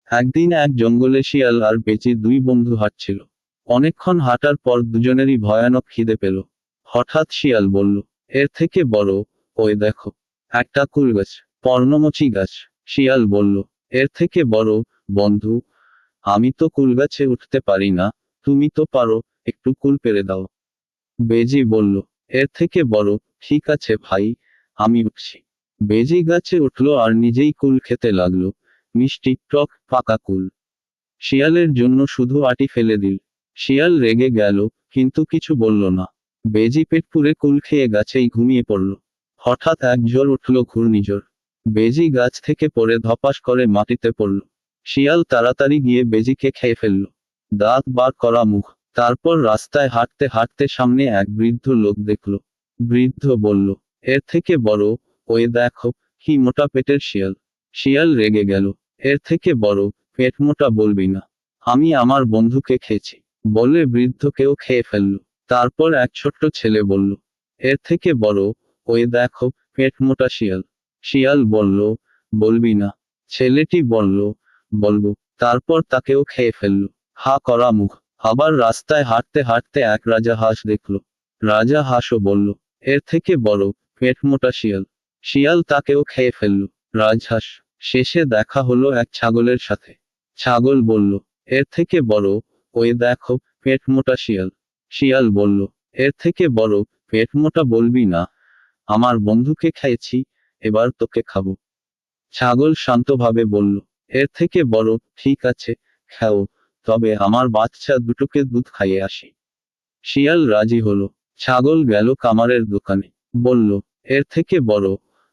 একদিন এক জঙ্গলে শিয়াল আর বেচি দুই বন্ধু হাঁটছিল। অনেকক্ষণ হাঁটার পর দুজনেরই ভয়ানক খিদে পেল। হঠাৎ শিয়াল বলল, এর থেকে বড়, ওই দেখো, একটা কুল গাছ, পর্ণমোচী গাছ। শিয়াল বলল, এর থেকে বড়, বন্ধু, আমি তো কুল গাছে উঠতে পারি না, তুমি তো পারো, একটু কুল পেরে দাও। বেজি বলল, এর থেকে বড়, ঠিক আছে ভাই, আমি উঠছি। বেজি গাছে উঠলো আর নিজেই কুল খেতে লাগলো, মিষ্টি টক পাকা কুল। শিয়ালের জন্য শুধু আটি ফেলে দিল। শিয়াল রেগে গেল, কিন্তু কিছু বলল না। বেজি পেট পুরে কুল খেয়ে গাছেই ঘুমিয়ে পড়ল। হঠাৎ এক ঝড় উঠল, ঘূর্ণিঝড়। বেজি গাছ থেকে পড়ে ধপাস করে মাটিতে পড়ল। শিয়াল তাড়াতাড়ি গিয়ে বেজিকে খেয়ে ফেলল, দাঁত বার করা মুখ। তারপর রাস্তায় হাঁটতে হাঁটতে সামনে এক বৃদ্ধ লোক দেখল। বৃদ্ধ বলল, এর থেকে বড়, ওই দেখো, কি মোটা পেটের শিয়াল। শিয়াল রেগে গেল, এর থেকে বড়, পেট মোটা বলবি না, আমি আমার বন্ধুকে খেয়েছি, বলে বৃদ্ধকেও খেয়ে ফেলল। তারপর এক ছোট্ট ছেলে বলল, এর থেকে বড়, ওই দেখো, পেট মোটা শিয়াল। শিয়াল বলল, বলবি না। ছেলেটি বলল, বলবো। তারপর তাকেও খেয়ে ফেলল, হা করা মুখ। আবার রাস্তায় হাঁটতে হাঁটতে এক রাজা হাঁস দেখল। রাজা হাঁসও বলল, এর থেকে বড়, পেট মোটা শিয়াল। শিয়াল তাকেও খেয়ে ফেলল, রাজহাঁস। শেষে দেখা হলো এক ছাগলের সাথে। ছাগল বলল, এর থেকে বড়, ওই দেখো, পেট মোটা শিয়াল। শিয়াল বলল, এর থেকে বড়, পেট মোটা বলবি না, আমার বন্ধুকে খাইছি, এবার তোকে খাবো। ছাগল শান্তভাবে বলল, এর থেকে বড়, ঠিক আছে, খাও, তবে আমার বাচ্চা দুটোকে দুধ খাইয়ে আসি। শিয়াল রাজি হলো। ছাগল গেল কামারের দোকানে, বলল, এর থেকে বড়,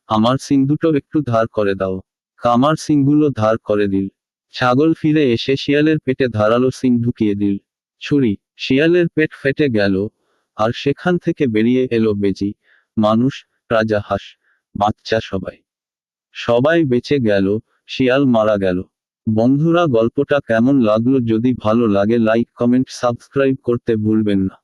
আমার সিং দুটো একটু ধার করে দাও। কামার সিংগুলো ধার করে দিল। ছাগল ফিরে এসে শিয়ালের পেটে ধারালো সিং ঢুকিয়ে দিল। ছুরি। শিয়ালের পেট ফেটে গেল, আর সেখান থেকে বেরিয়ে এলো বেজি, মানুষ, রাজা হাঁস, বাচ্চা সবাই। সবাই বেঁচে গেল, শিয়াল মারা গেল। বন্ধুরা, গল্পটা কেমন লাগলো? যদি ভালো লাগে লাইক কমেন্ট সাবস্ক্রাইব করতে ভুলবেন না।